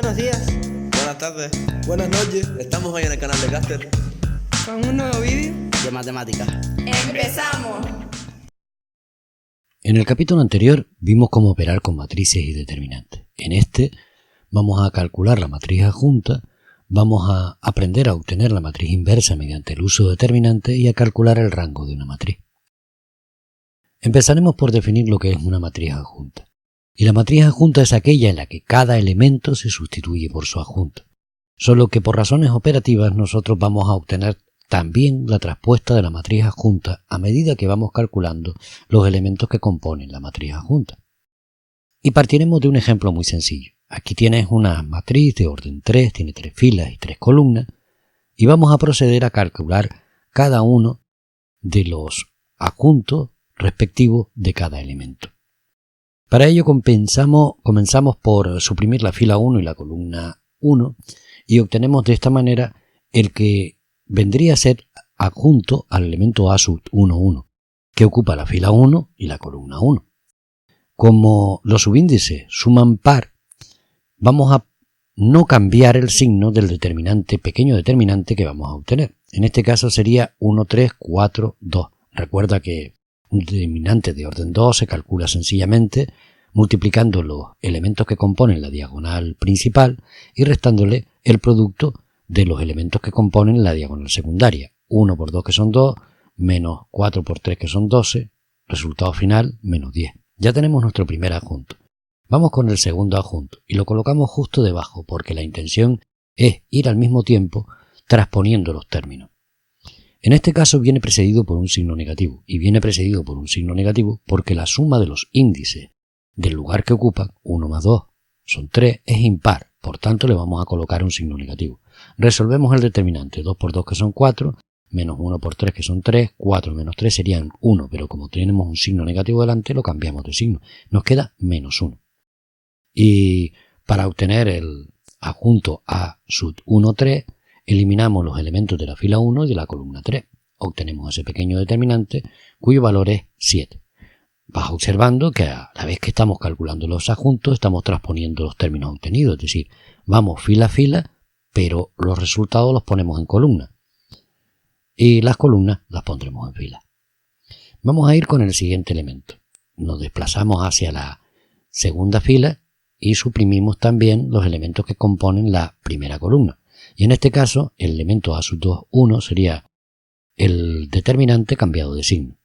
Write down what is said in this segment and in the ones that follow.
Buenos días. Buenas tardes. Buenas noches. Estamos hoy en el canal de Caster Con un nuevo vídeo De matemáticas. ¡Empezamos! En el capítulo anterior vimos cómo operar con matrices y determinantes. En este vamos a calcular la matriz adjunta, vamos a aprender a obtener la matriz inversa mediante el uso de determinantes y a calcular el rango de una matriz. Empezaremos por definir lo que es una matriz adjunta. Y la matriz adjunta es aquella en la que cada elemento se sustituye por su adjunto. Solo que por razones operativas nosotros vamos a obtener también la traspuesta de la matriz adjunta a medida que vamos calculando los elementos que componen la matriz adjunta. Y partiremos de un ejemplo muy sencillo. Aquí tienes una matriz de orden 3, tiene 3 filas y 3 columnas, y vamos a proceder a calcular cada uno de los adjuntos respectivos de cada elemento. Para ello comenzamos por suprimir la fila 1 y la columna 1 y obtenemos de esta manera el que vendría a ser adjunto al elemento A sub 1, 1, que ocupa la fila 1 y la columna 1. Como los subíndices suman par, vamos a no cambiar el signo del determinante, pequeño determinante que vamos a obtener. En este caso sería 1, 3, 4, 2. Recuerda que un determinante de orden 2 se calcula sencillamente multiplicando los elementos que componen la diagonal principal y restándole el producto de los elementos que componen la diagonal secundaria. 1 por 2 que son 2, menos 4 por 3 que son 12, resultado final menos 10. Ya tenemos nuestro primer adjunto. Vamos con el segundo adjunto y lo colocamos justo debajo porque la intención es ir al mismo tiempo transponiendo los términos. En este caso viene precedido por un signo negativo, y viene precedido por un signo negativo porque la suma de los índices del lugar que ocupan, 1 más 2 son 3, es impar, por tanto le vamos a colocar un signo negativo. Resolvemos el determinante, 2 por 2 que son 4, menos 1 por 3 que son 3, 4 menos 3 serían 1, pero como tenemos un signo negativo delante lo cambiamos de signo, nos queda menos 1. Y para obtener el adjunto A sub 1, 3, eliminamos los elementos de la fila 1 y de la columna 3. Obtenemos ese pequeño determinante cuyo valor es 7. Vas observando que a la vez que estamos calculando los adjuntos estamos transponiendo los términos obtenidos, es decir, vamos fila a fila, pero los resultados los ponemos en columna y las columnas las pondremos en fila. Vamos a ir con el siguiente elemento. Nos desplazamos hacia la segunda fila y suprimimos también los elementos que componen la primera columna. Y en este caso, el elemento A sub 2, 1 sería el determinante cambiado de signo.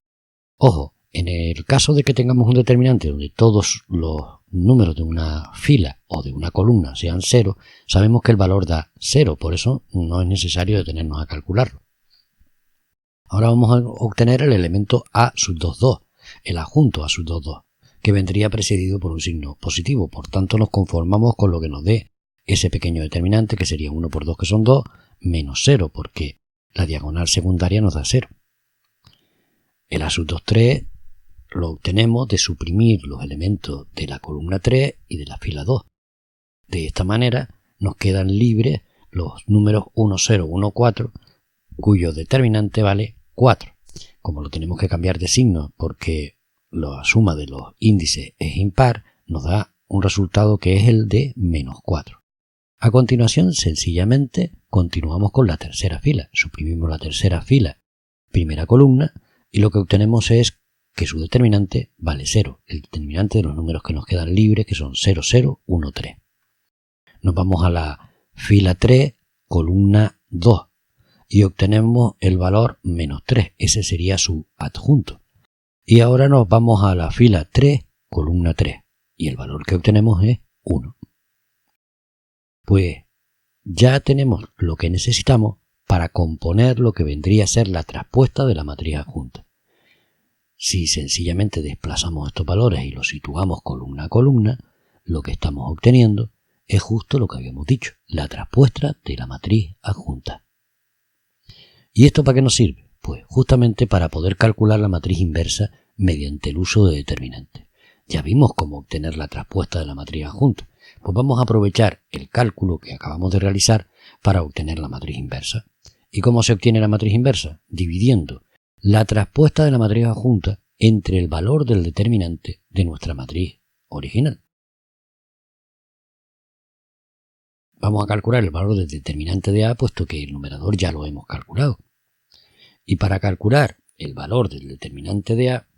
Ojo, en el caso de que tengamos un determinante donde todos los números de una fila o de una columna sean 0, sabemos que el valor da 0, por eso no es necesario detenernos a calcularlo. Ahora vamos a obtener el elemento A sub 2, 2, el adjunto A sub 2, 2, que vendría precedido por un signo positivo, por tanto nos conformamos con lo que nos dé ese pequeño determinante, que sería 1 por 2 que son 2, menos 0, porque la diagonal secundaria nos da 0. El A sub 2, 3 lo obtenemos de suprimir los elementos de la columna 3 y de la fila 2. De esta manera nos quedan libres los números 1, 0, 1, 4, cuyo determinante vale 4. Como lo tenemos que cambiar de signo porque la suma de los índices es impar, nos da un resultado que es el de menos 4. A continuación, sencillamente, continuamos con la tercera fila. Suprimimos la tercera fila, primera columna, y lo que obtenemos es que su determinante vale 0, el determinante de los números que nos quedan libres, que son 0, 0, 1, 3. Nos vamos a la fila 3, columna 2, y obtenemos el valor menos 3, ese sería su adjunto. Y ahora nos vamos a la fila 3, columna 3, y el valor que obtenemos es 1. Pues ya tenemos lo que necesitamos para componer lo que vendría a ser la traspuesta de la matriz adjunta. Si sencillamente desplazamos estos valores y los situamos columna a columna, lo que estamos obteniendo es justo lo que habíamos dicho, la traspuesta de la matriz adjunta. ¿Y esto para qué nos sirve? Pues justamente para poder calcular la matriz inversa mediante el uso de determinantes. Ya vimos cómo obtener la traspuesta de la matriz adjunta. Pues vamos a aprovechar el cálculo que acabamos de realizar para obtener la matriz inversa. ¿Y cómo se obtiene la matriz inversa? Dividiendo la traspuesta de la matriz adjunta entre el valor del determinante de nuestra matriz original. vamos a calcular el valor del determinante de A, puesto que el numerador ya lo hemos calculado. Y para calcular el valor del determinante de A,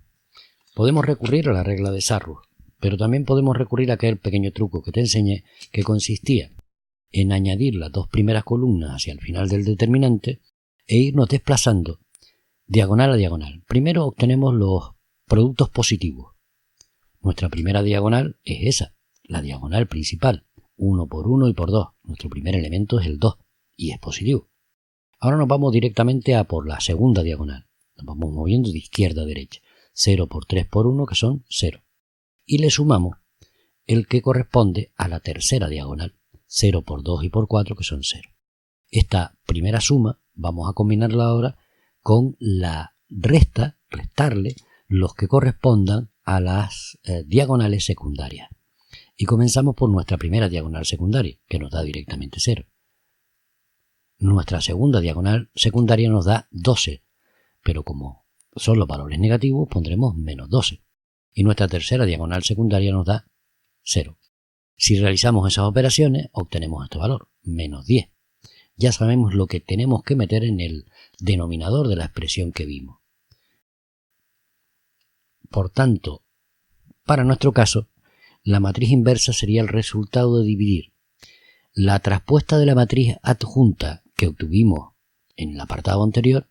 podemos recurrir a la regla de Sarrus, pero también podemos recurrir a aquel pequeño truco que te enseñé, que consistía en añadir las dos primeras columnas hacia el final del determinante e irnos desplazando diagonal a diagonal. Primero obtenemos los productos positivos. Nuestra primera diagonal es esa, la diagonal principal, 1 por 1 y por 2. Nuestro primer elemento es el 2 y es positivo. Ahora nos vamos directamente a por la segunda diagonal. Nos vamos moviendo de izquierda a derecha. 0 por 3 por 1, que son 0. Y le sumamos el que corresponde a la tercera diagonal. 0 por 2 y por 4, que son 0. Esta primera suma vamos a combinarla ahora con la restarle los que correspondan a las diagonales secundarias. Y comenzamos por nuestra primera diagonal secundaria, que nos da directamente 0. Nuestra segunda diagonal secundaria nos da 12, pero como son los valores negativos, pondremos menos 12. Y nuestra tercera diagonal secundaria nos da 0. Si realizamos esas operaciones, obtenemos este valor, menos 10. Ya sabemos lo que tenemos que meter en el denominador de la expresión que vimos. Por tanto, para nuestro caso, la matriz inversa sería el resultado de dividir la traspuesta de la matriz adjunta que obtuvimos en el apartado anterior,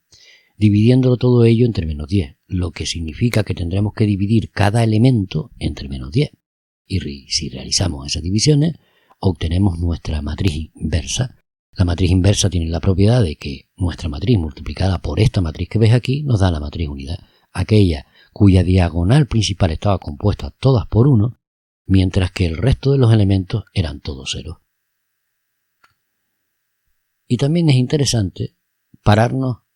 dividiéndolo todo ello entre menos 10, lo que significa que tendremos que dividir cada elemento entre menos 10. Y si realizamos esas divisiones, obtenemos nuestra matriz inversa. La matriz inversa tiene la propiedad de que nuestra matriz multiplicada por esta matriz que ves aquí nos da la matriz unidad, aquella cuya diagonal principal estaba compuesta todas por 1, mientras que el resto de los elementos eran todos 0. Y también es interesante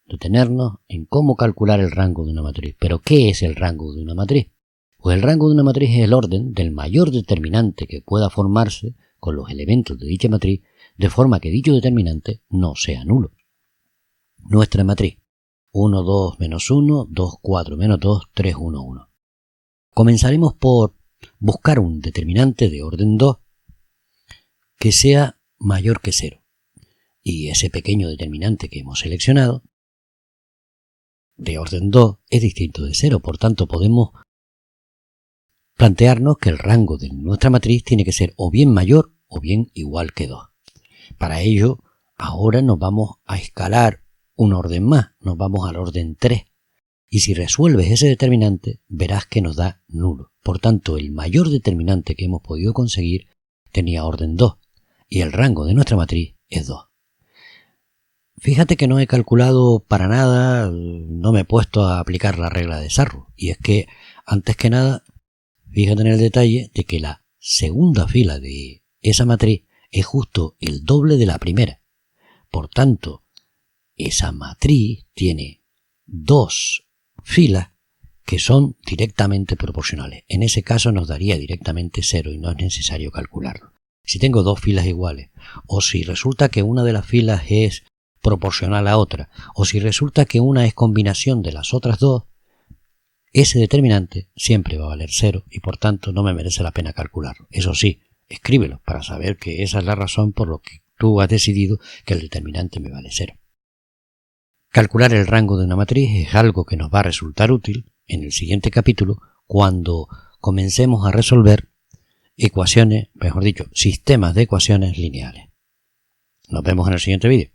detenernos en cómo calcular el rango de una matriz. ¿Pero qué es el rango de una matriz? Pues el rango de una matriz es el orden del mayor determinante que pueda formarse con los elementos de dicha matriz, de forma que dicho determinante no sea nulo. Nuestra matriz: 1, 2, menos 1, 2, 4, menos 2, 3, 1, 1. Comenzaremos por buscar un determinante de orden 2 que sea mayor que 0. Y ese pequeño determinante que hemos seleccionado, de orden 2, es distinto de 0. Por tanto, podemos plantearnos que el rango de nuestra matriz tiene que ser o bien mayor o bien igual que 2. Para ello, ahora nos vamos a escalar un orden más, nos vamos al orden 3. Y si resuelves ese determinante, verás que nos da nulo. Por tanto, el mayor determinante que hemos podido conseguir tenía orden 2 y el rango de nuestra matriz es 2. Fíjate que no he calculado para nada, no me he puesto a aplicar la regla de Sarrus. Y es que, antes que nada, fíjate en el detalle de que la segunda fila de esa matriz es justo el doble de la primera. Por tanto, esa matriz tiene dos filas que son directamente proporcionales. En ese caso nos daría directamente 0 y no es necesario calcularlo. Si tengo dos filas iguales, o si resulta que una de las filas es proporcional a otra, o si resulta que una es combinación de las otras dos, ese determinante siempre va a valer 0 y por tanto no me merece la pena calcularlo. Eso sí, escríbelo para saber que esa es la razón por la que tú has decidido que el determinante me vale 0. Calcular el rango de una matriz es algo que nos va a resultar útil en el siguiente capítulo cuando comencemos a resolver ecuaciones, mejor dicho, sistemas de ecuaciones lineales. Nos vemos en el siguiente vídeo.